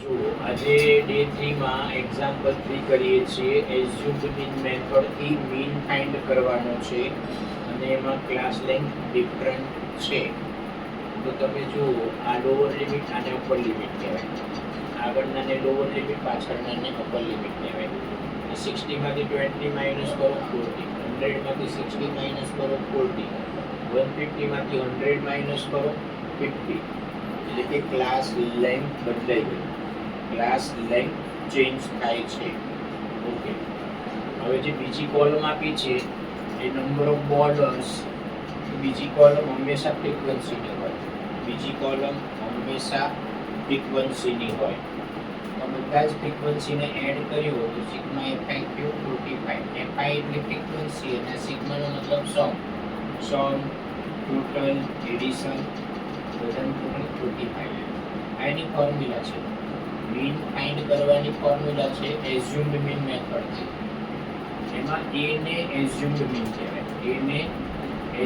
જુઓ આજે ડે 3 માં એક્ઝામ્પલ 3 કરીએ છીએ એઝ્યુમ્ડ મીન મેથડથી મીન ફાઇન્ડ કરવાનો છે અને એમાં ક્લાસ લેન્થ ડિફરન્ટ છે. તો તમે જુઓ આ લોઅર લિમિટ અને અપર લિમિટ કહેવાય. આગળનાને લોઅર લિમિટ પાછળનાને અપર લિમિટ કહેવાય. 60 માંથી 20 માઇનસ કરો 40, 100 માંથી 60 માઇનસ કરો 40, 150 માંથી 100 માઇનસ કરો 50. એટલે કે ક્લાસ લેન્થ બદલાઈ ગઈ, ક્લાસ લેન્થ ચેન્જ થાય છે. ઓકે, હવે જે બીજી કોલમ આપી છે એ નંબર ઓફ બોર્ડર્સ, બીજી કોલમ હંમેશા ફ્રીક્વન્સીની હોય, બીજી કોલમ હંમેશા ફ્રીક્વન્સીની હોય. તો બધા જ ફ્રીક્વન્સીને એડ કર્યો તો સિગ્મા એફઆઈ ક્યુ 45. એફઆઈ એટલે ફ્રીક્વન્સી અને સિગ્માનો મતલબ સમ, ટોટલ એડિશન બધાનું ટોટલ 45. આ એની ફોર્મ્યુલા છે. મીન ફાઇન્ડ કરવાની ફોર્મ્યુલા છે એઝ્યુમ્ડ મીન મેથડથી. એમાં એ ને એઝ્યુમ્ડ મીન કહેવાય, એ ને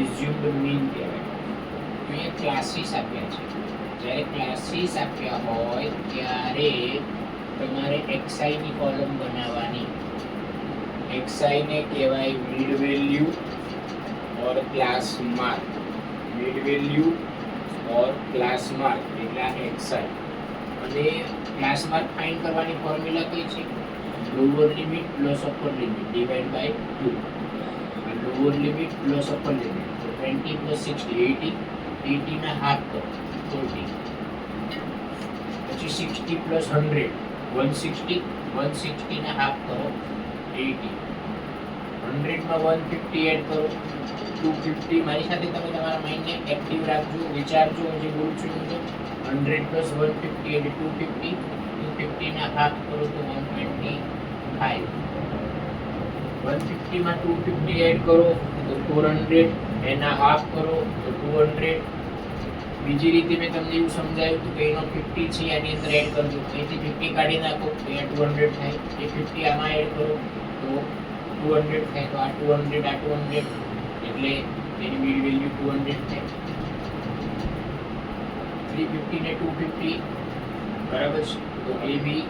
એઝ્યુમ્ડ મીન કહેવાય. તો એ ક્લાસીસ આપ્યા છે. જ્યારે ક્લાસીસ આપ્યા હોય ત્યારે તમારે એક્સઆઈ ની કોલમ બનાવવાની. એક્સઆઈ ને કહેવાય mid value or class mark. Mid value or class mark એટલે આ એક્સઆઈ. અને ક્લાસ માર્ક ફાઇન્ડ કરવાની ફોર્મ્યુલા કઈ છે? Lower limit plus upper limit divide by 2. Lower limit plus upper limit, તો 20 પ્લસ 60 80, 80 ના હાફ કરો 40. પછી 60 પ્લસ 100 160, 160 ના હાફ કરો 80. 100 માં 150 એડ કરો 250. મારી સાથે તમે તમારા માઇન્ડને એક્ટિવ રાખજો, વિચારજો જે બોલું છું હું. 100 પ્લસ 150 એટલે 250, 250 ના હાફ કરો તો 125. 150 માં 250 એડ કરો તો 400, એના હાફ કરો તો 200. બીજી રીતે મેં તમને એવું સમજાવ્યું હતું કે એનો 50 છે આની અંદર એડ કરજો, અહીંથી 50 કાઢી નાખો તો અહીંયા 200 થાય. એ 50 આમાં એડ કરો તો 200 થાય. તો આ 200 આ 200 એટલે એની મિડ વેલ્યુ 200 થાય. 350 ને 250 બરાબર છે, તો એ બી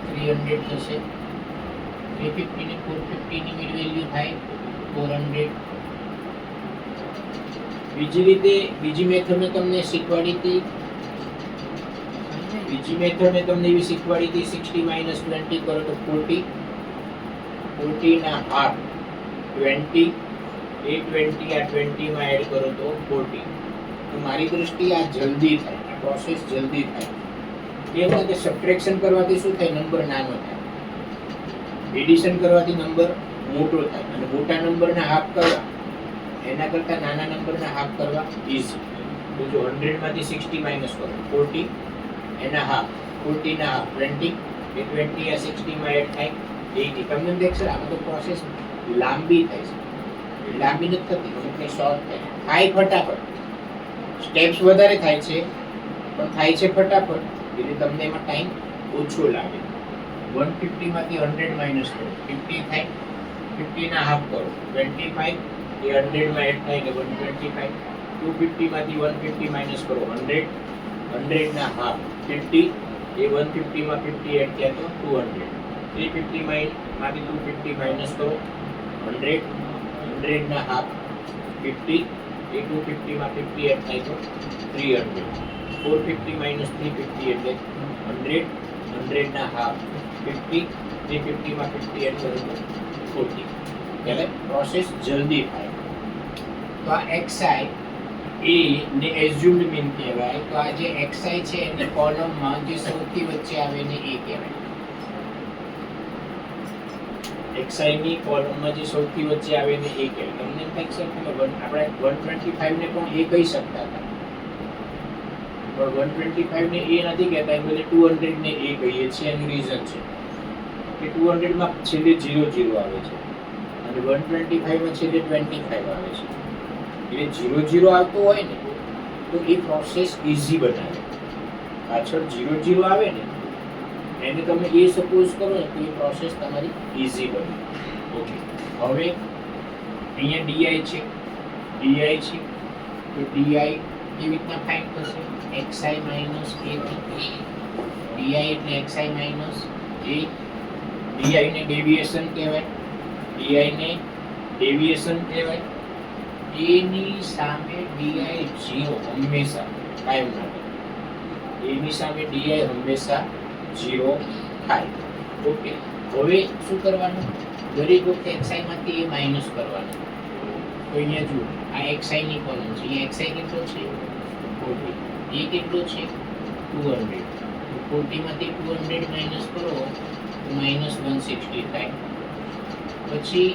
300 થશે. 350 ને 450 ની મિડ વેલ્યુ થાય 400. બીજી રીતે બીજી મેથડ મેં તમને શીખવાડી હતી. બીજી મેથડ મેં તમને એવી શીખવાડી હતી 60 માઇનસ 20 કરો તો 40, 40 ના હાફ 20, એ 20 આ 20 માં એડ કરો તો 40. તો મારી દ્રષ્ટિએ આ જલ્દી થાય, આ પ્રોસેસ જલ્દી થાય. કેમ કે સબટ્રેક્શન કરવાથી શું થાય? નંબર નાનો થાય. એડિશન કરવાથી નંબર મોટો થાય. અને મોટા નંબરના હાફ કરવા એના કરતા નાના નંબરના હાફ કરવા ઈઝી. તો જો 100 માંથી 60 માઇનસ કરો 40, એના હાફ 40 ના હાફ 20, એ 20 આ 60 માં એડ થાય 80. તમને દેખશે આમાં તો પ્રોસેસ લાંબી થાય છે. લાંબી નથી થતી, એટલે શોર્ટ થાય ફટાફટ. સ્ટેપ્સ વધારે થાય છે પણ થાય છે ફટાફટ, એટલે તમને એમાં ટાઈમ ઓછો લાગે. 150 માંથી 100 માઇનસ કરો 50 થાય. 50 ના હાફ કરો 25, એ 100 માં એડ થાય એટલે 125. 250 માંથી 150 માઇનસ કરો 100, 100 ના હાફ 50, એ 150 માં 50 એડ થયા તો 200. 350 માંથી 250 માઇનસ કરો 100, 100 ના હાફ 50, એ 250 માં 50 એડ થાય તો 300. 450 માઇનસ 350 એટલે 100, 100 ના હાફ 50, 350 માં 50 એડ કરો તો 40. એટલે પ્રોસેસ જલ્દી થાય. તો આ એક્સઆઈ એ ને એઝ્યુમ્ડ મીન કહેવાય. તો આ જે એક્સઆઈ છે એની કોલમમાં જે સૌથી વચ્ચે આવે ને એ કહેવાય. એક્સઆઈ ની કોલમમાં જે સૌથી વચ્ચે આવે ને એ કહેવાય. તમને કંઈક સર તમે આપણે 125 ને પણ એ કહી શકતા હતા, પણ 125 ને એ નથી કહેતા, એમ બદલે 200 ને એ કહીએ છીએ. એનું રીઝન છે કે 200 માં છેલ્લે 00 આવે છે અને 125 માં છેલ્લે 25 આવે છે. એટલે 00 આવતું હોય ને તો એ પ્રોસેસ ઈઝી બનાવે. પાછળ 00 આવે ને એને તમે એ સપોઝ કરો ને તો એ પ્રોસેસ તમારી ઈઝી બને. ઓકે, હવે અહીંયા ડીઆઈ છે, ડીઆઈ છે તો ડીઆઈ કેવી રીતના ફાઇન્ડ થશે? xi માઇનસ a થી ડીઆઈ એટલે xi માઇનસ a. ડીઆઈ ને ડેવિએશન કહેવાય, ડીઆઈ ને ડેવિએશન કહેવાય. a ની સામે ડીઆઈ 0 હંમેશા કાયમ માટે, a ની સામે ડીઆઈ હંમેશા 0 થાય. ઓકે, હવે શું કરવાનું? દરેક વખતે xi માંથી a માઈનસ કરવાનું. તો અહીંયા જુઓ, આ xi ની કોલમ છે. અહીંયા xi કેટલો છે? 40. a કેટલો છે? 200. 40 માંથી 200 માઈનસ કરો તો -160 થાય. પછી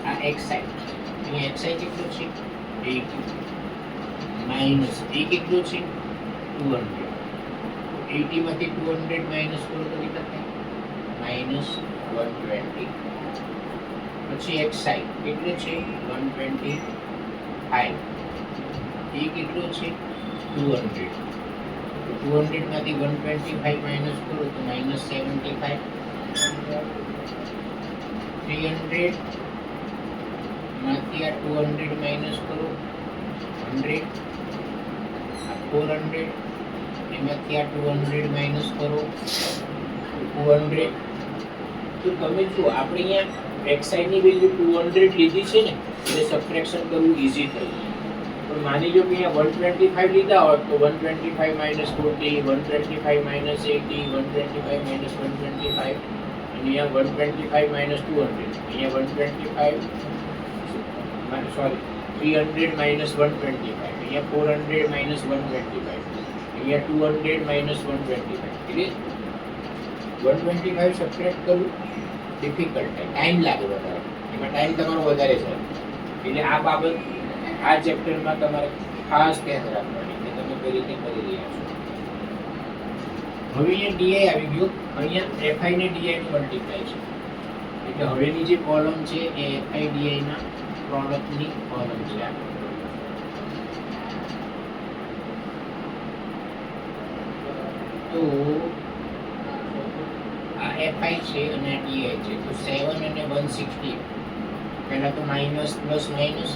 આ xi, અહીંયા xi કેટલો છે? 80 માઈનસ a કેટલો છે? 200. 80 માંથી 200 માઈનસ કરો તો કેટલા થાય? -120. પછી xi કેટલો છે? 125. a કેટલો છે? 200. 200 માંથી 125 માઈનસ કરો તો -75. 300 માંથી આ 200 માઈનસ કરો 100. 400 એમાંથી આ 200 માઈનસ કરો 200. તો તમે જો આપણે અહીંયા xi ની વેલ્યુ 200 લીધી છે ને, એટલે સબટ્રેક્શન કરવું ઈઝી થયું. પણ માની લો કે અહીંયા 125 લીધા હોત તો 125 માઈનસ 40, 125 માઈનસ 80, 125 માઈનસ 125, અને અહીંયા 125 માઈનસ 200, અહીંયા 125 સોરી 300 માઈનસ 125, અહીંયા 400 માઈનસ 125, અહીંયા 200 માઈનસ 125. એટલે 125 સબટ્રેક્ટ કરવું ડિફિકલ્ટ છે, ટાઈમ લાગે વધારે, એમાં ટાઈમ તમારો વધારે છે. એટલે આ બાબત આ ચેપ્ટરમાં તમારે ખાસ ધ્યાન રાખવાની કે તમે કઈ રીતે કરી રહ્યા છો. હવે અહીંયા ડીઆઈ આવી ગયો, અહીંયા એફઆઈ ને ડીઆઈ નું મલ્ટીપ્લાય છે. એટલે હવેની જે કોલમ છે એ એફઆઈ ડીઆઈ ના પ્રોડક્ટની કોલમ છે. તો આ એફઆઈ છે અને આ ડીઆઈ છે. તો 7 અને 160 પહેલા તો માઇનસ પ્લસ માઇનસ,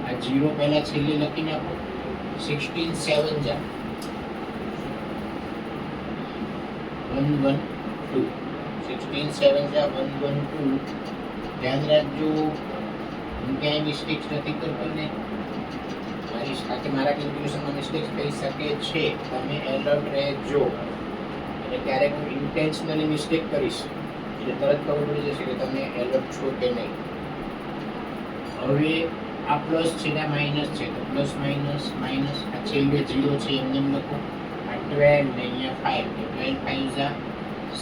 આ 0 પહેલા છેલ્લે લખી નાખો. 16 7 જા 112, 16 7 જા 112. ધ્યાન રાખજો, હું ક્યાંય મિસ્ટેક્સ નથી કરતો ને, મારી સાથે મારા કેલ્ક્યુલેશનમાં મિસ્ટેક્સ થઈ શકે છે, તમે એલર્ટ રહેજો. એટલે ક્યારેક હું ઇન્ટેન્શનલી મિસ્ટેક કરીશ એટલે તરત ખબર પડી જશે કે તમે એલર્ટ છો કે નહીં. હવે આ પ્લસ છે ને માઇનસ છે, તો પ્લસ માઇનસ માઇનસ, આ છેલ્લે 0 છે એમને લખો. આ 12 ને અહીંયા 5, 12 5 જા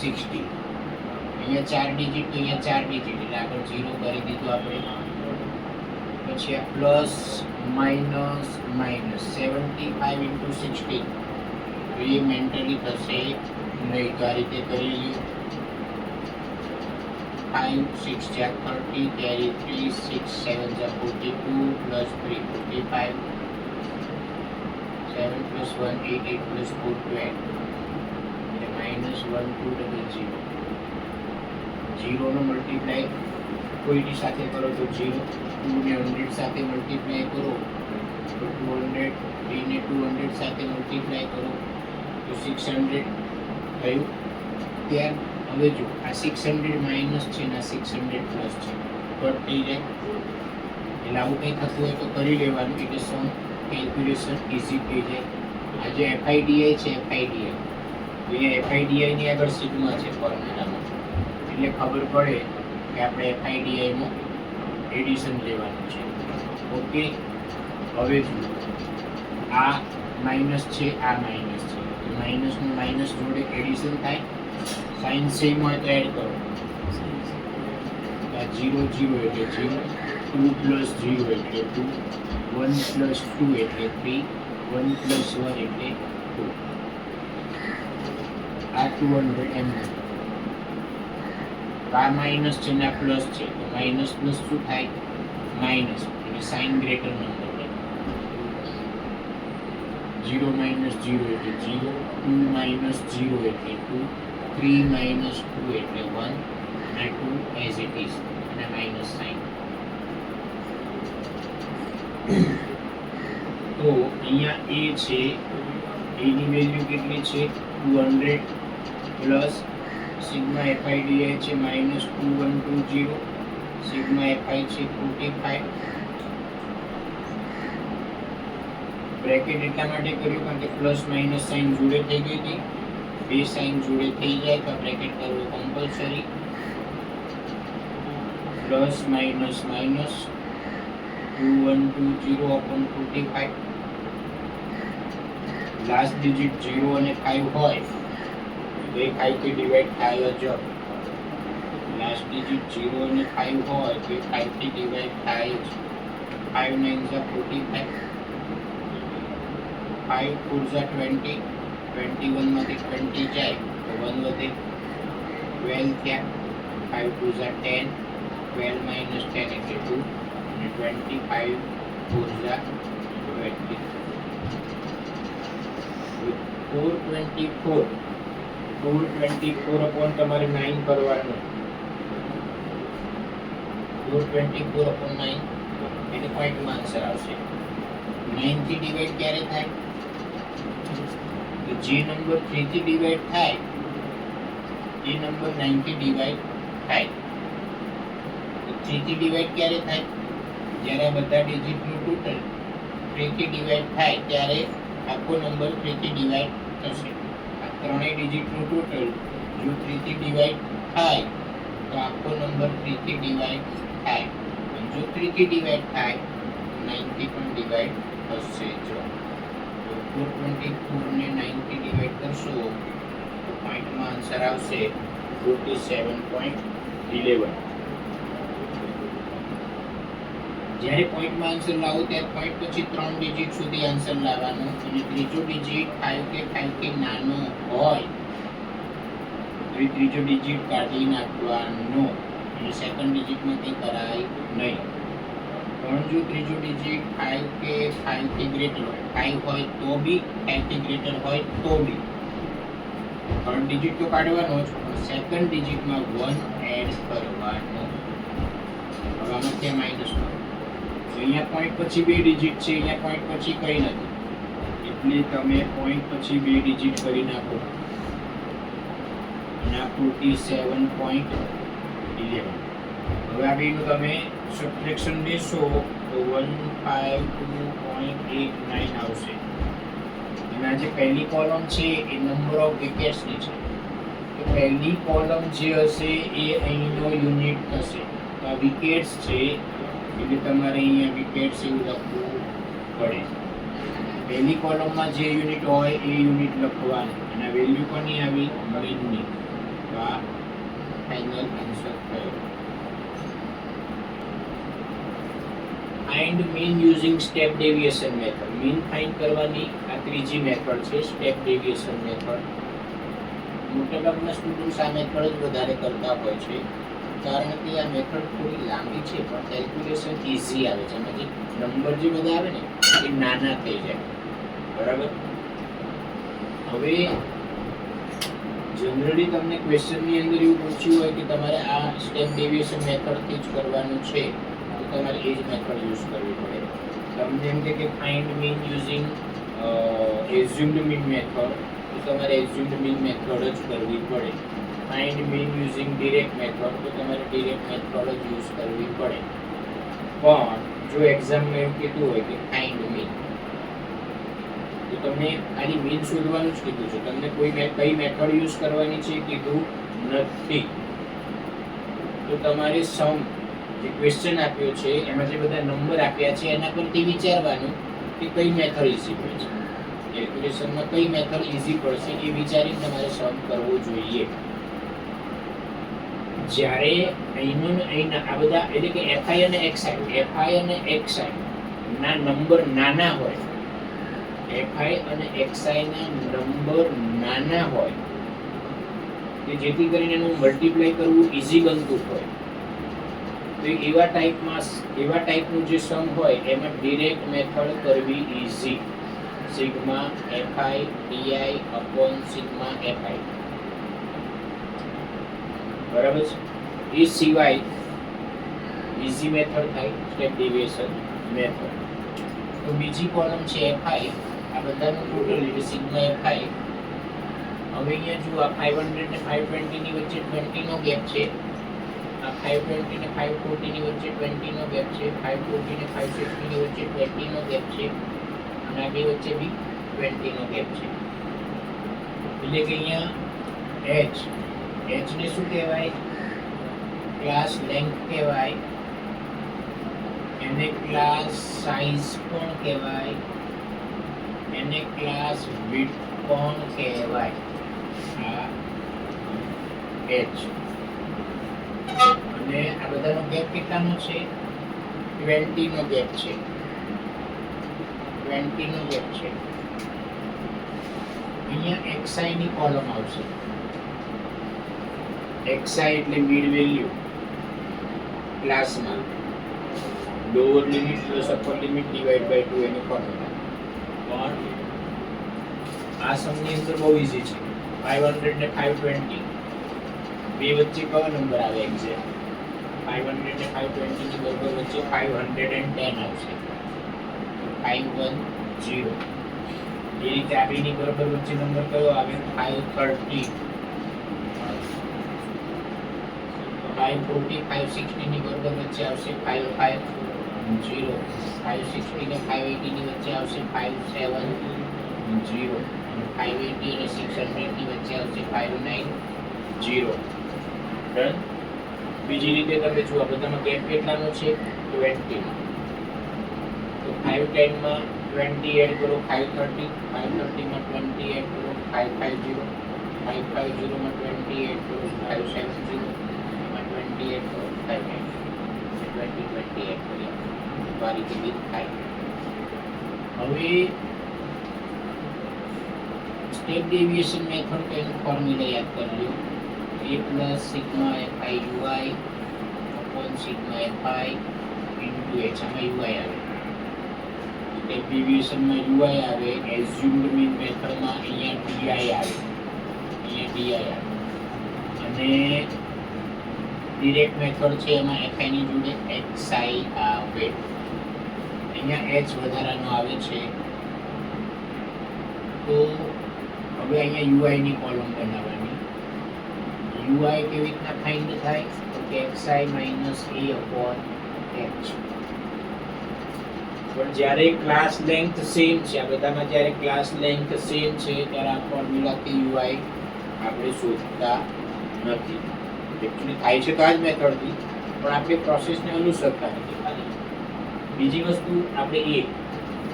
60. અહીંયા 4 ડિજિટ, તો અહીંયા 4 ડિજિટ, એટલે આગળ 0 કરી દીધું આપણે. પછી આ પ્લસ માઇનસ માઇનસ 75 ઇન્ટુ 16, તો એ મેન્ટલી થશે નહીં, તો આ રીતે કરી લ્યો. 5 6 જા 30, carry 3, 6 7 જા 42, plus 3 45, 7 plus 1 8, 8 plus 4 12, એટલે -1200. 0 નો મલ્ટીપ્લાય કોઈની સાથે કરો તો 0, 2 ને 100 સાથે મલ્ટીપ્લાય કરો તો 200, 3 ને 200 સાથે મલ્ટીપ્લાય કરો તો 600 થયું. ત્યાર હવે જો આ 600 માઇનસ છે ને 600 પ્લસ છે, કટ થઈ જાય. એટલે આવું કંઈ થતું હોય તો કરી લેવાનું, એટલે સમ કેલ્ક્યુલેશન ઇઝી થઈ જાય. આ જે એફઆઈડીઆઈ છે, એફઆઈડીઆઈ અહીંયા એફઆઈડીઆઈની આગળ સિગ્મા છે ફોર્મ્યુલામાં, એટલે ખબર પડે કે આપણે એફઆઈડીઆઈમાં એડિશન લેવાનું છે. ઓકે, હવે જુઓ આ માઇનસ છે, આ માઇનસ છે, તો માઇનસનું માઇનસ જોડે એડિશન થાય. સાઇન સેમ હોય તો એડ કરો. 0 0 એટલે 0, 2 પ્લસ 0 એટલે 2, 1 પ્લસ 2 એટલે 3, 1 પ્લસ 1 એટલે 2. આ 200 એમ. આ માઇનસ છે ને આ પ્લસ છે, તો માઇનસ પ્લસ શું થાય? માઇનસ, એટલે સાઇન ગ્રેટર નંબર. 0 માઇનસ 0 એટલે 0, 2 માઇનસ 0 એટલે 2, 3 માઇનસ 2 એટલે 1, અને 2 એઝ ઇટ ઇઝ, અને માઇનસ સાઇન. તો અહીંયા a છે, એની વેલ્યુ કેટલી છે 200 પ્લસ સિગ્મા એફઆઈ ડીઆઈ છે -2120 સિગ્મા એફઆઈ છે 45 બ્રેકેટ એટલા માટે કર્યું કારણ કે પ્લસ માઇનસ સાઇન જોડે થઈ ગઈ હતી બે સાઇન જોડે થઈ જાય તો બ્રેકેટ કરવું compulsory plus minus minus 2120 upon 45 last digit 0 અને 5 હોય તો એ 5 થી ડિવાઈડ થાય જ લાસ્ટ ડિજિટ 0 અને 5 હોય તો એ 5 થી ડિવાઈડ થાય જ 5 9 જા 45 5 4 જા 20 21 માંથી 20 જાય તો 1 વધે 12 થયા 5 2 જા 10 12 minus 10 એટલે 2 અને 25 4 જા 20 424 upon તમારે 9 કરવાનું 424 upon 9 એટલે પોઈન્ટમાં આન્સર આવશે 9 થી ડિવાઈડ ક્યારે થાય તો જે નંબર 3 થી ડિવાઈડ થાય એ નંબર 9 થી ડિવાઈડ થાય 3 થી ડિવાઈડ ક્યારે થાય જ્યારે આ બધા ડિજિટનું ટોટલ 3 થી ડિવાઈડ થાય ત્યારે આખો નંબર 3 થી ડિવાઈડ થશે આ ત્રણેય ડિજિટનું ટોટલ જો 3 થી ડિવાઈડ થાય તો આખો નંબર 3 થી ડિવાઈડ થાય અને જો 3 થી ડિવાઈડ થાય 9 થી પણ ડિવાઈડ થશે જો 424 ને 9 થી ડિવાઈડ કરશો તો પોઈન્ટમાં આન્સર આવશે 47.11 જ્યારે પોઈન્ટમાં આન્સર લાવો ત્યારે પોઈન્ટ પછી 3 ડિજિટ સુધી આન્સર લાવવાનો અને ત્રીજો ડિજિટ 5 કે 5 થી નાનો હોય તો એ ત્રીજો ડિજિટ કાઢી નાખવાનો અને સેકન્ડ ડિજિટમાં કંઈ કરાય નહીં પણ જો ત્રીજો ડિજિટ 5 કે 5 થી ગ્રેટર હોય 5 હોય તો બી 5 થી ગ્રેટર હોય તો બી થર્ડ ડિજિટ તો કાઢવાનો જ પણ સેકન્ડ ડિજિટમાં 1 એડ કરવાનો હવે આમાં ક્યાં માઇનસ કરો અહીંયા પોઈન્ટ પછી બે ડિજિટ છે અહીંયા પોઈન્ટ પછી કંઈ નથી એટલે તમે પોઈન્ટ પછી બે ડિજિટ કરી નાખો અને આ 47.11 હવે આ બેનું તમે સબટ્રેક્શન લેશો તો 152.89 આવશે અને આ જે પહેલી કોલમ છે એ નંબર ઓફ વિકેટ્સની છે તો પહેલી કોલમ જે હશે એ અહીંનો યુનિટ થશે તો આ વિકેટ્સ છે એટલે તમારે અહીંયા વિકેટ્સ એવું લખવું પડે પહેલી કોલમમાં જે યુનિટ હોય એ યુનિટ લખવાનું અને વેલ્યુ કોની આવી મીનની તો આ ફાઇનલ આન્સર થયો find mean using step deviation method mean find કરવાની આ ત્રીજી મેથડ છે સ્ટેપ ડેવિએશન મેથડ મોટાભાગના સ્ટુડન્ટ્સ આ મેથડ જ વધારે કરતા હોય છે કારણ કે આ મેથડ થોડી લાંબી છે પણ કેલ્ક્યુલેશન ઈઝી આવે છે એમાં જે નંબર જે બધા આવે ને એ નાના થઈ જાય બરાબર હવે જનરલી તમને ક્વેશ્ચનની અંદર એવું પૂછ્યું હોય કે તમારે આ સ્ટેપ ડેવિએશન મેથડથી જ કરવાનું છે તો તમારે એ જ મેથડ યુઝ કરવી પડે તમને એમ કે find mean using assumed mean method તો તમારે એઝ્યુમ્ડ મીન મેથડ જ કરવી પડે find mean using direct method તો તમારે ડિરેક્ટ મેથડ જ યુઝ કરવી પડે પણ જો એક્ઝામમાં એવું કીધું હોય કે ફાઇન્ડ મીન તો તમને આની મીન શોધવાનું જ કીધું છે તમને કોઈ કઈ મેથડ યુઝ કરવાની છે કીધું નથી તો તમારે સમ જે ક્વેશ્ચન આપ્યો છે એમાં જે બધા નંબર આપ્યા છે એના પરથી વિચારવાનું કે કઈ મેથડ ઈઝી પડશે કેલ્ક્યુલેશનમાં કઈ મેથડ ઈઝી પડશે એ વિચારીને તમારે સમ કરવો જોઈએ જ્યારે અહીંના આ બધા એટલે કે એફઆઈ અને એક્સઆઈ ના નંબર નાના હોય એફઆઈ અને એક્સઆઈ ના નંબર નાના હોય કે જેથી કરીને એનું મલ્ટીપ્લાય કરવું ઈઝી બનતું હોય તો એવા ટાઈપનું જે સમ હોય એમાં ડિરેક્ટ મેથડ કરવી easy sigma F I D I upon sigma F I બરાબર છે એ સિવાય ઈઝી મેથડ થાય સ્ટેપ ડેવિએશન મેથડ તો બીજી કોલમ છે એફઆઈ આ બધાનું ટોટલ એટલે સિગ્મા fi. હવે અહીંયા જુઓ આ 500 ને 520 ની વચ્ચે 20 નો ગેપ છે. આ 520 ને 540 ની વચ્ચે 20 નો ગેપ છે. 540 ને 560 ની વચ્ચે 20 નો ગેપ છે. અને આ બે વચ્ચે બી 20 નો ગેપ છે. એટલે કે અહીંયા h ને શું કહેવાય? ક્લાસ લેન્થ કહેવાય, એને ક્લાસ સાઇઝ પણ કહેવાય, એને ક્લાસ વિડ્થ પણ કહેવાય. આ h અને આ બધાનો ગેપ કેટલાનો છે? 20 નો ગેપ છે. 20 નો ગેપ છે. અહીંયા xi ની કોલમ આવશે. xi એટલે મિડ વેલ્યુ ક્લાસમાં lower limit plus upper limit divide by 2 એની ફોર્મ્યુલા. પણ આ સમની અંદર બહુ ઈઝી છે. 500 ને 520 બે વચ્ચે કયો નંબર આવે? એક્ઝેક્ટ 500 ને 520 ની બરાબર વચ્ચે 510 આવશે. 510. એ રીતે આ બેની બરાબર વચ્ચે નંબર કયો આવે? 530. 540 560 ની બરાબર વચ્ચે આવશે 550. 560 ને 580 ની વચ્ચે આવશે 570. અને 580 અને 600 ની વચ્ચે આવશે 590. ડન. બીજી રીતે તમે જુઓ બધામાં ગેપ કેટલાનો છે? 20 નો. તો 510 માં 20 એડ કરો 530, 530 માં 20 એડ કરો 550, 550 માં 20 એડ કરો 570, એમાં 20 એડ કરો 590, 20 એડ કરીએ તો આ રીતે બી થાય. હવે સ્ટેપ ડેવિએશન મેથડ તો એનું ફોર્મ્યુલા યાદ કરી લો. a plus sigma fi ui upon sigma fi into h. આમાં ui આવે. સ્ટેપ ડેવિએશનમાં ui આવે. એઝ્યુમ્ડ મીન મેથડમાં અહીંયા di આવે. અહીંયા di આવે. અને ડિરેક્ટ મેથડ છે એમાં fi ની જોડે xi આવે. અહીંયા h વધારાનો આવે છે. તો હવે અહીંયા ui ની કોલમ બનાવવાની. ui કેવી રીતના ફાઇન્ડ થાય? તો કે xi - a upon h. પણ જ્યારે ક્લાસ લેન્થ સેમ છે, આ બધામાં જ્યારે ક્લાસ લેન્થ સેમ છે ત્યારે આ ફોર્મ્યુલાથી ui આપણે શોધતા નથી. એકચ્યુઅલી થાય છે તો આ જ મેથડથી, પણ આપણે પ્રોસેસને અનુસરતા નથી. ખાલી બીજી વસ્તુ આપણે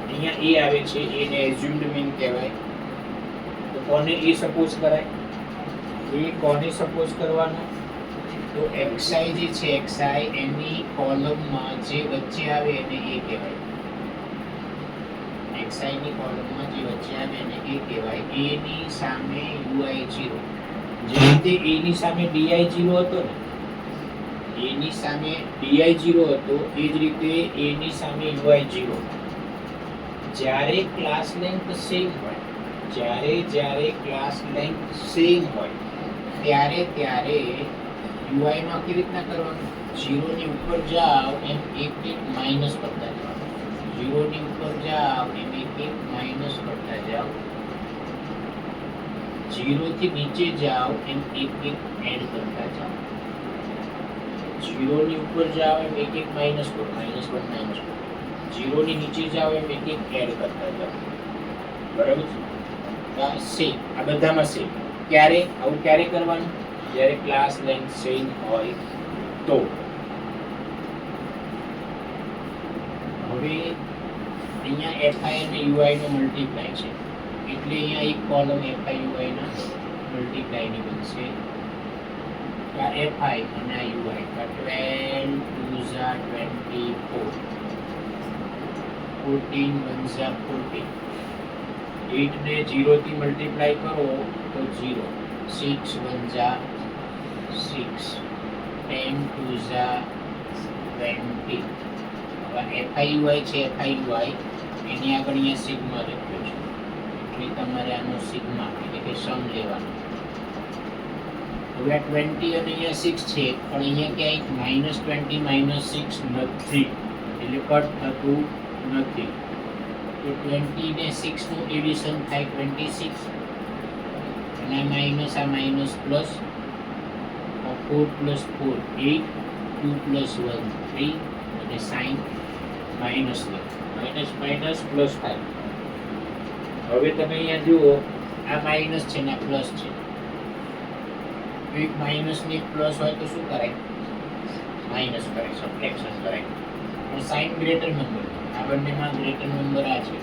અહીંયા a આવે છે, a ને એઝ્યુમ્ડ મીન કહેવાય. તો કોને a સપોઝ કરાય? એ કોને સપોઝ કરવાનો? તો xi જે છે, xi એની કોલમમાં જે વચ્ચે આવે એને a કહેવાય. xi ની કોલમમાં જે વચ્ચે આવે એને a કહેવાય. a ની સામે ui0. જે રીતે a ની સામે di0 હતો ને, a ની સામે di0 હતો, એ જ રીતે a ની સામે ui0. જ્યારે ક્લાસ લેન્થ સેમ હોય, જ્યારે ક્લાસ લેન્થ સેમ હોય ત્યારે ui માં કેવી રીતના કરવાનું? 0 ની ઉપર જાઓ એમ એક માઈનસ કરતા જાઓ. 0 ની ઉપર જાઓ એમ એક માઈનસ કરતા જાઓ. 0 થી નીચે જાઓ એમ એક એડ કરતા જાઓ. 0 ની ઉપર જાઓ એમ એક માઈનસ કરો, -1 -1. 0 ની નીચે જાઓ એમ એક એડ કરતા જાઓ. બરાબર છે? સેમ, આ બધામાં સેમ. ક્યારે આવું ક્યારે કરવાનું? જ્યારે ક્લાસ લેન્થ સેમ હોય તો. હવે અહીંયા fi અને ui નો મલ્ટીપ્લાય છે, એટલે અહીંયા એક કોલમ fi ui ના મલ્ટીપ્લાય ની બનશે. આ fi અને આ ui, 12 2 24, 14 1 14. 8 ને 0 થી મલ્ટીપ્લાય કરો તો 0, 6 1 6, 10 2 20. હવે FIUI છે, FIUI એની આગળ અહીંયા સિગ્મા લખ્યો છે, એટલે તમારે આનો સિગ્મા એટલે કે સમ લેવાનો. હવે આ 20 અને અહીંયા 6 છે, પણ અહીંયા ક્યાંય -20 -6 નથી, એટલે કટ થતું નથી. તો 20 ને 6 નું એડિશન થાય 26 અને આ માઇનસ પ્લસ 4 પ્લસ 4 8 2 પ્લસ 1 3 અને સાઇન માઇનસ માઇનસ પ્લસ થાય. હવે તમે અહીંયા જુઓ આ માઇનસ છે ને આ પ્લસ છે, તો એક માઇનસ ને એક પ્લસ હોય તો શું કરાય? માઇનસ કરાય, સબટ્રેક્શન કરાય. તો સાઇન ગ્રેટર નંબર, આ બંનેમાં ગ્રેટર નંબર આ છે,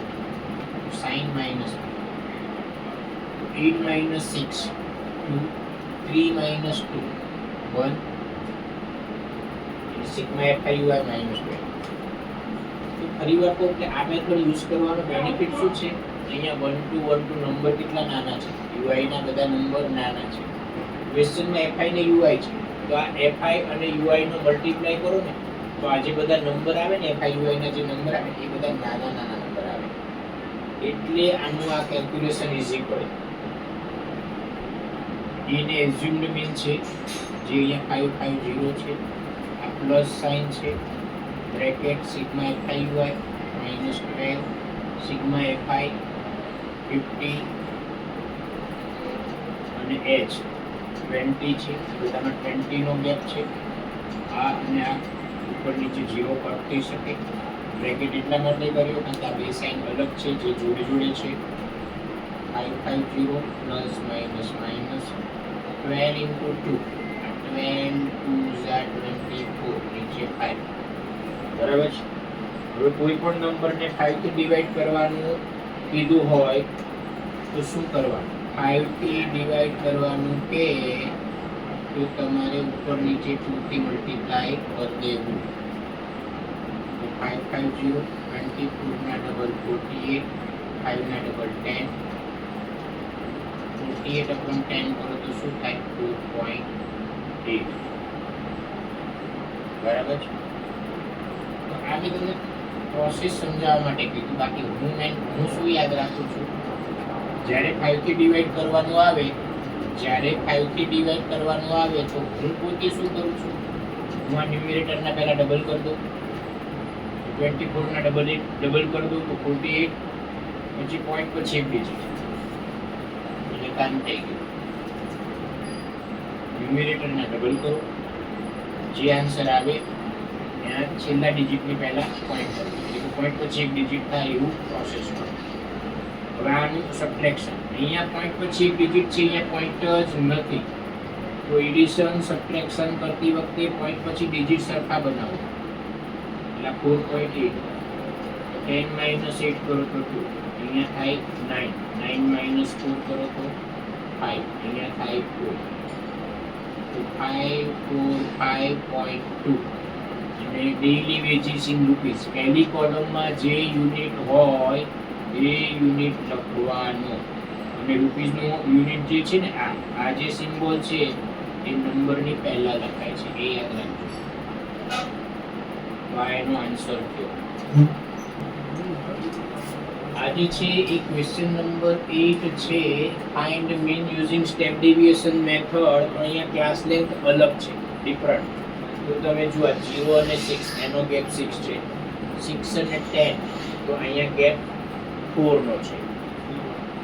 sign minus 8 minus 6 2 3 minus 2 1 sigma fi minus 2. તો ફરીવાર કહું કે આ મેથડ યુઝ કરવાનો બેનિફિટ શું છે? અહીંયા 1 2 નંબર કેટલા નાના છે, ui ના બધા નંબર નાના છે. ક્વેશ્ચનમાં fi ને ui છે, તો આ fi અને ui નો મલ્ટીપ્લાય કરો ને તો આ જે બધા નંબર આવે ને fi ui ના જે નંબર આવે એ બધા નાના નંબર આવે, એટલે આનું આ કેલ્ક્યુલેશન ઈઝી પડે. એને એઝ્યુમ્ડ મીન છે જે અહીંયા 550 છે, આ પ્લસ સાઇન છે, bracket sigma fi ui minus 12 sigma fi 50 અને h 20 છે, બધામાં 20 નો ગેપ છે. આ અને આ ઉપર નીચે 0 કટ થઈ શકે. બ્રેકેટ એટલા માટે કર્યો કારણ કે આ બે સાઇન અલગ છે જે જોડે છે. 550 plus minus 12 into 2 12 2s are 24 નીચે 5 બરાબર છે. હવે કોઈ પણ નંબરને 5 થી ડિવાઈડ કરવાનું કીધું હોય તો શું કરવાનું? 5 થી ડિવાઈડ કરવાનું કે તો તમારે ઉપર નીચે 2 થી મલ્ટીપ્લાય કરી દેવું. તો 550 24 ના ડબલ 48 5 ના ડબલ 10 48 upon 10 કરો તો શું થાય? 4.8 બરાબર છે. તો આ મેં તમને પ્રોસેસ સમજાવવા માટે કીધું, બાકી હું શું યાદ રાખું છું, જ્યારે 5 થી ડિવાઈડ કરવાનું આવે તો હું પોતે શું કરું છું, હું આ ન્યુમેરેટરના પહેલા ડબલ કરી દઉં, 24 ના ડબલ કરી દઉં તો 48 પછી પોઈન્ટ પછી એક ડિજિટ કામ થઈ ગયું. ન્યુમેરેટરના ડબલ કરો, જે આન્સર આવે ત્યાં છેલ્લા ડિજિટની પહેલા પોઈન્ટ કરો, એટલે પોઈન્ટ પછી એક ડિજિટ થાય એવું પ્રોસેસ કરો. હવે આનું સબટ્રેક્શન, અહીંયા પોઈન્ટ પછી એક ડિજિટ છે, અહીંયા પોઈન્ટ જ નથી, તો એડિશન સબટ્રેક્શન કરતી વખતે પોઈન્ટ પછી ડિજિટ સરખા બનાવો. એટલે 4.8 10 minus 8 કરો તો 2, અહીંયા થાય 9 9 minus 4 કરો તો 5, અહીંયા થાય 4, તો 545.2 અને ડેઈલી વેજીસ ઇન રૂપીસ. પહેલી કોલમમાં જે યુનિટ હોય એ યુનિટ લખવાનો, અને રૂપીસનો યુનિટ જે છે ને આ જે સિમ્બોલ છે એ નંબરની પહેલા લખાય છે, એ યાદ રાખજો. વાયનો આન્સર કયો? આજે છે એ ક્વેશ્ચન નંબર 8 છે, find mean using step deviation method. અહીંયા ક્લાસ લેન્થ અલગ છે, ડિફરન્ટ. તો તમે જુઓ 0 અને 6 એનો ગેપ 6 છે, 6 અને 10 તો અહીંયા ગેપ 4 નો છે.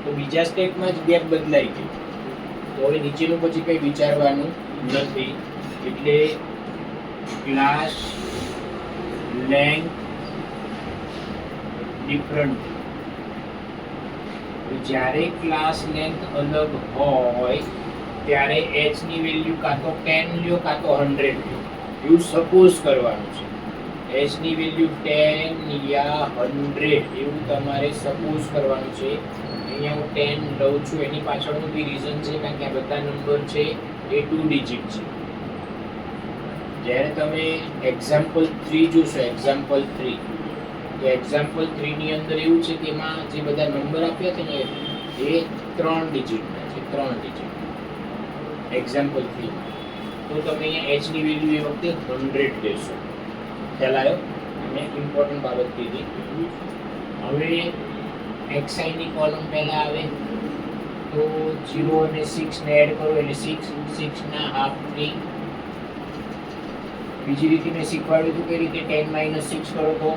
તો બીજા સ્ટેપમાં જ ગેપ બદલાઈ ગયો, તો હવે નીચેનું પછી કંઈ વિચારવાનું નથી. એટલે ક્લાસ લેન્થ ડિફરન્ટ. જ્યારે ક્લાસ લેન્થ અલગ હોય ત્યારે h ની વેલ્યુ કાં તો 10 લ્યો કાં તો 100 લ્યો, એવું સપોઝ કરવાનું છે. h ની વેલ્યુ 10 યા 100 એવું તમારે સપોઝ કરવાનું છે. અહીંયા હું 10 લઉં છું, એની પાછળનું બી રીઝન છે કારણ કે આ બધા નંબર છે એ 2 ડિજિટ છે. જ્યારે તમે એક્ઝામ્પલ 3 જોશો, એક્ઝામ્પલ 3, તો એક્ઝામ્પલ 3 ની અંદર એવું છે કે એમાં જે બધા નંબર આપ્યા છે ને એ 3 ડિજિટના છે, 3 ડિજિટ એક્ઝામ્પલ 3. તો તમે અહીંયા h ની વેલ્યુ એ વખતે 100 લેશો. ખ્યાલ આવ્યો? અને ઇમ્પોર્ટન્ટ બાબત કીધી. હવે xi ની કોલમ પહેલા આવે તો 0 અને 6 ને એડ કરો એટલે 6 ના હાફ 3. બીજી રીતે મેં શીખવાડ્યું હતું કે રીતે 10 - 6 કરો તો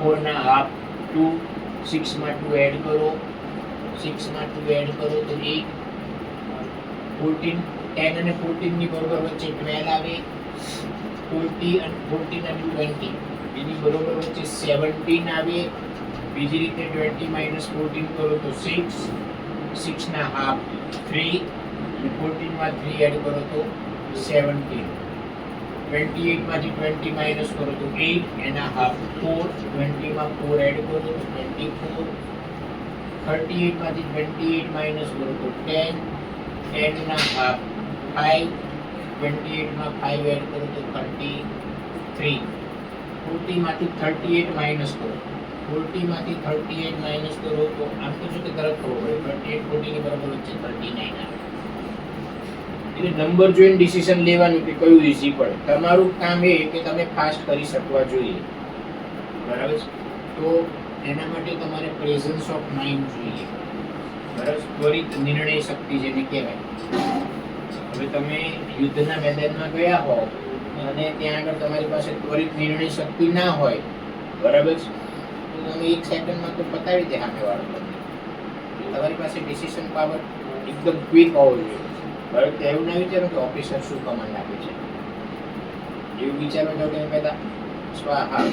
4 ના હાફ 2, 6 માં 2 એડ કરો, 6 માં 2 એડ કરો તો 8, 14, 10 અને 14 ની બરોબર વચ્ચે 12 આવે, 14 અને 20 એની બરોબર વચ્ચે 17 આવે, બીજી રીતે 20 માઇનસ 14 કરો તો 6, 6 ના હાફ 3 અને 14 માં 3 એડ કરો તો 17, 28 માંથી 20 માઇનસ કરો તો 8 એના હાફ 4, 20 માં 4 એડ કરો તો 24, 38 માંથી 28 માઇનસ કરો તો 10, 10 ના હાફ 5, 28 માં 5 એડ કરો તો 33, 40 માંથી 38 માઇનસ કરો, 40 માંથી 38 માઇનસ કરો તો આમ તો જો કે તરત ખબર પડે 38 40 ની બરાબર વચ્ચે 39 આવે. એટલે નંબર જોઈને ડિસિઝન લેવાનું કે કયું ઈઝી પડે. તમારું કામ એ કે તમે ફાસ્ટ કરી શકવા જોઈએ, બરાબર છે? તો એના માટે તમારે પ્રેઝન્સ ઓફ માઇન્ડ જોઈએ, બરાબર? ત્વરિત નિર્ણય શક્તિ જેને કહેવાય. હવે તમે યુદ્ધના મેદાનમાં ગયા હો અને ત્યાં આગળ તમારી પાસે ત્વરિત નિર્ણય શક્તિ ના હોય, બરાબર છે, તો તમે 1 સેકન્ડમાં તો પતાવી દે સામેવાળો તમને. તમારી પાસે ડિસિઝન પાવર એકદમ ક્વિક હોવો જોઈએ, બરાબર? તો એવું ના વિચારો કે ઓફિસર શું કમાન્ડ આપે છે, એવું વિચારો છો કે પહેલા સ્વાહા.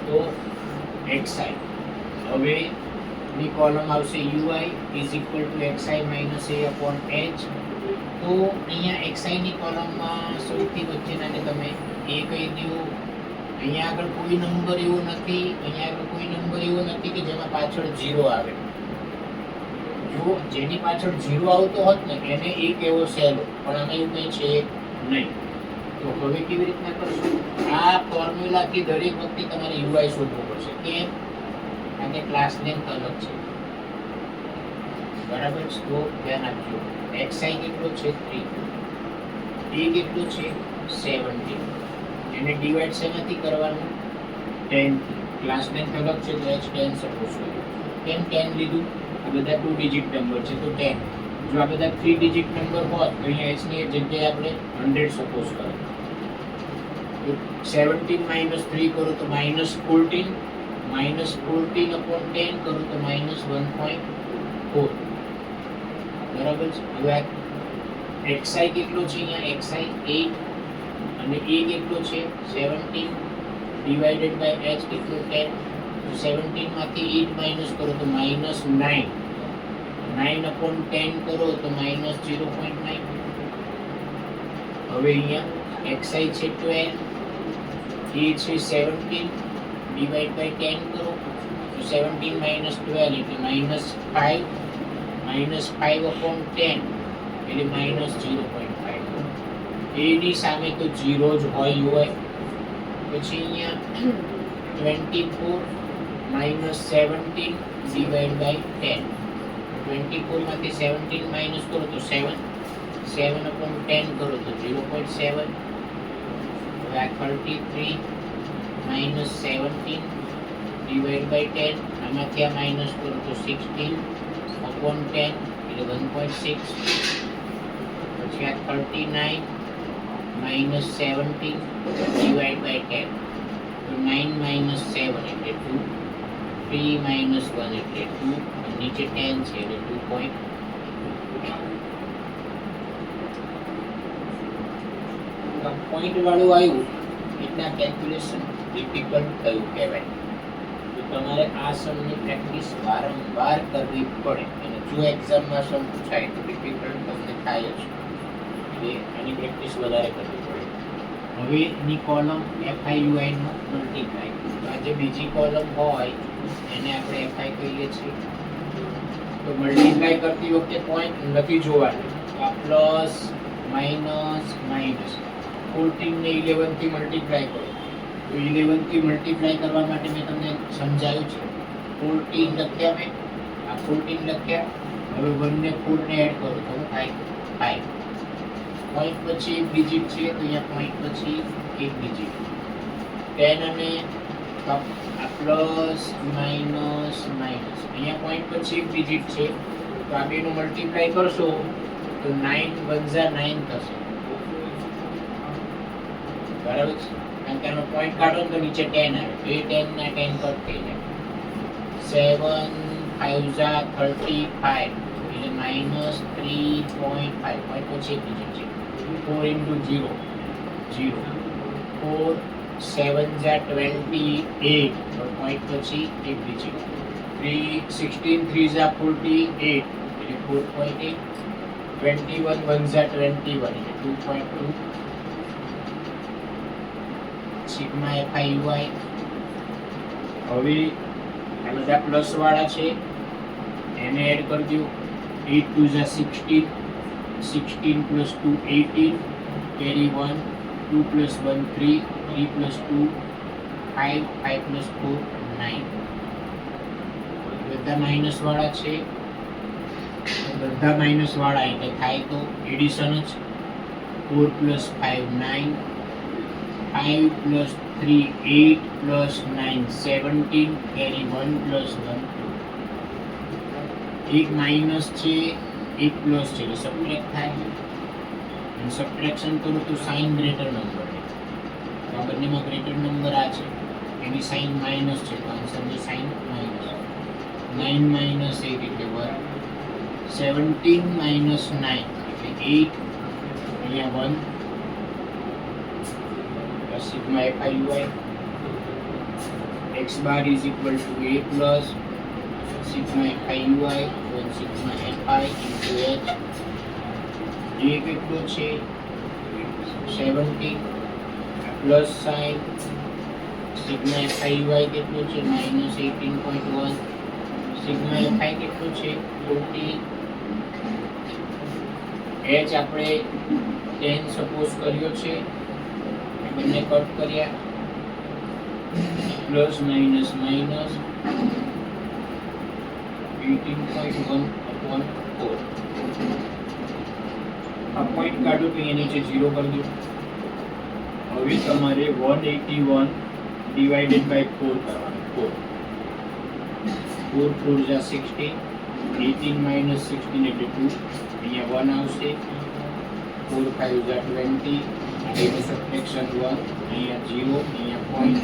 તો xi, હવે ની કોલમ આવશે ui is equal to xi minus a upon h. તો અહીંયા xi ની કોલમમાં સૌથી વચ્ચેનાને તમે a કહી દો. અહીંયા આગળ કોઈ નંબર એવો નથી, અહીંયા આગળ કોઈ નંબર એવો નથી કે જેમાં પાછળ 0 આવે. જો જેની પાછળ 0 આવતો હોત ને એને એક એવો સહેલો, પણ આમાં એવું કંઈ છે નહીં. તો હવે કેવી રીતના કરશું? આ ફોર્મ્યુલાથી દરેક વખતે તમારે ui શોધવું પડશે. કેમ? કારણ કે ક્લાસ લેન્થ અલગ છે, બરાબર? તો ધ્યાન આપજો. xi કેટલો છે 3, a કેટલો છે 17, એને ડિવાઈડ શેનાથી કરવાનું? 10 થી. ક્લાસ લેન્થ અલગ છે તો h 10 સપોઝ કર્યું. કેમ 10 લીધું? આ બધા 2 ડિજિટ નંબર છે તો 10. જો આ બધા 3 ડિજિટ નંબર હોત તો અહીંયા h ની જગ્યાએ આપણે 100 સપોઝ કરો. 17 માઇનસ 3 કરો તો માઇનસ 14, માઇનસ 14 upon 10 કરો તો માઇનસ 1.4, બરાબર છે? હવે xi કેટલો છે? અહીંયા xi 8 અને a કેટલો છે 17 ડિવાઇડેડ બાય h કેટલો 10. તો 17 માંથી 8 માઇનસ કરો તો માઇનસ 9, 9 upon 10 કરો તો માઇનસ 0.9. હવે અહીંયા xi છે 12, a છે 17 ડિવાઇડ બાય 10 કરો તો 17 માઇનસ 12 એટલે માઇનસ 5, માઇનસ 5 upon 10 એટલે માઇનસ 0.5. a ની સામે તો 0 જ હોય. પછી અહીંયા 24 માઇનસ 17 ડિવાઇડ બાય 10, 24 માંથી 17 માઇનસ કરો તો 7, 7 upon 10 કરો તો 0.7. હવે આ 33 માઇનસ 17 ડિવાઇડ બાય 10, આમાંથી આ માઇનસ કરો તો 16 upon 10 એટલે 1.6. પછી આ 39 માઇનસ 17 ડિવાઇડ બાય 10, તો 9 માઇનસ 7 એટલે 2, 3 માઇનસ 1 એટલે 2, નીચે 10 છે એટલે 2.2. પોઈન્ટ વાળું આવ્યું એટલે કેલ્ક્યુલેશન ડિફિકલ્ટ થયું કહેવાય. તો તમારે આ સમની પ્રેક્ટિસ વારંવાર કરવી પડે. અને જો એક્ઝામમાં સમ પૂછાય તો ડિફિકલ્ટ તમને થાય જ, એટલે આની પ્રેક્ટિસ વધારે કરવી પડે. હવે એની કોલમ fi ui નો મલ્ટીપ્લાય. તો આ જે બીજી કોલમ હોય એને આપણે fi કહીએ છીએ. તો મલ્ટીપ્લાય કરતી વખતે પોઈન્ટ નથી જોવાનું. આ પ્લસ માઇનસ માઇનસ 14 ને 11 થી મલ્ટીપ્લાય કરો તો 11 થી મલ્ટીપ્લાય કરવા માટે મેં તમને સમજાવ્યું છે. 14 લખ્યા મેં, આ 14 લખ્યા. હવે 1 ને 4 ને એડ કરો તો થાય 5. પોઈન્ટ પછી એક ડિજિટ છે તો અહીંયા પોઈન્ટ પછી એક ડિજિટ. 10 અને આ પ્લસ માઇનસ માઇનસ, અહીંયા પોઈન્ટ પછી એક ડિજિટ છે તો આ બેનું મલ્ટીપ્લાય કરશો તો 9 1 9 થશે, બરાબર છે? કારણ કે આનો પોઈન્ટ કાઢો તો નીચે 10 આવે તો એ 10 ના 10 કટ થઈ જાય. 7 5 35 એટલે માઇનસ 3.5 પોઈન્ટ પછી એક ડિજિટ છે 4 into 0 0 4 7 28 પોઈન્ટ પછી એક ડિજિટ 16 3 48 એટલે 4.8 21 1 21 એટલે 2.2 સિગ્મા fi ui હવે આ બધા પ્લસ વાળા છે એને એડ કરી દો 8 2 16 16 plus 2 18 carry 1 2 plus 1 3 3 plus 2 5 5 plus 4 9 બધા માઇનસ વાળા છે બધા માઇનસ વાળા એટલે થાય તો એડિશન જ 4 plus 5 9 5 plus 3 8 plus 9 17 carry 1 plus 1 2 એક માઇનસ છે એક પ્લસ છે એટલે સબટ્રેક્ટ થાય અને સબટ્રેક્શન કરું તો સાઇન ગ્રેટર નંબર તો આ બંનેમાં ગ્રેટર નંબર આ છે એની સાઇન માઇનસ છે તો આન્સરની સાઇન માઇનસ 9 minus 8 એટલે 1 17 minus 9 એટલે 8 અહીંયા 1 plus sigma fi ui x bar is equal to a plus sigma fi ui upon sigma fi into h a કેટલો છે 17 plus sign sigma fi ui કેટલો છે minus 18.1 sigma fi કેટલો છે 40 h આપણે 10 સપોઝ કર્યો છે બંને કટ કર્યા પ્લસ માઇનસ માઇનસ 18.1 upon 4 આ પોઈન્ટ કાઢો તો અહીંયા નીચે 0 કરી દો હવે તમારે 181 divided by 4 કરવાનું 4 4 4 16 18 minus 16 એટલે 2 અહીંયા 1 આવશે 4 5 20 એનો સબટ્રેક્શન 1 અહીંયા 0 અહીંયા પોઈન્ટ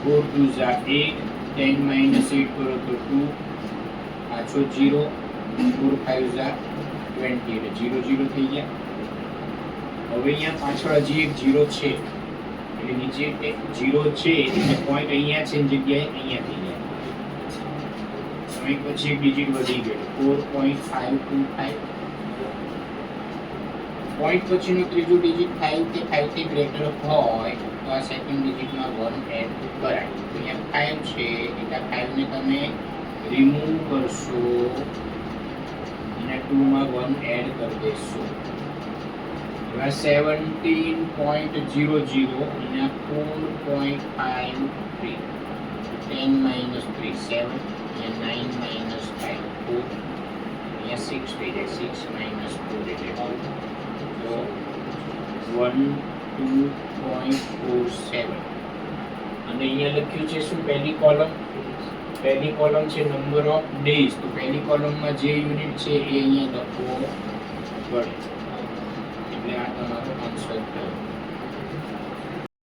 4 2 8 10 minus 8 કરો તો 2 પાછો 0 4 5 20 એટલે 0 0 થઈ ગયા હવે અહીંયા પાછળ હજી એક 0 છે એટલે નીચે 0 છે એટલે પોઈન્ટ અહીંયા છે જગ્યાએ અહીંયા થઈ ગયા પછી એક ડિજિટ વધી ગયો 4.525 પોઈન્ટ પછીનું ત્રીજું ડિજિટ 5 કે 5 થી ગ્રેટર હોય તો આ સેકન્ડ ડિજિટમાં 1 એડ કરાય તો અહીંયા 5 છે એટલે 5 ને તમે રિમૂવ કરશો અને 2 માં 1 એડ કરી દેશો હવે 17.00 અને 4.53 10 minus 3 7 and 9 minus 5 4 and 6 થઈ જાય 6 minus 4 એટલે તો 12.47 અને અહીંયા લખ્યું છે શું પહેલી કોલમ છે નંબર ઓફ ડેઝ તો પહેલી કોલમમાં જે યુનિટ છે એ અહીંયા લખવો પડે એટલે આ તમારો આન્સર થયો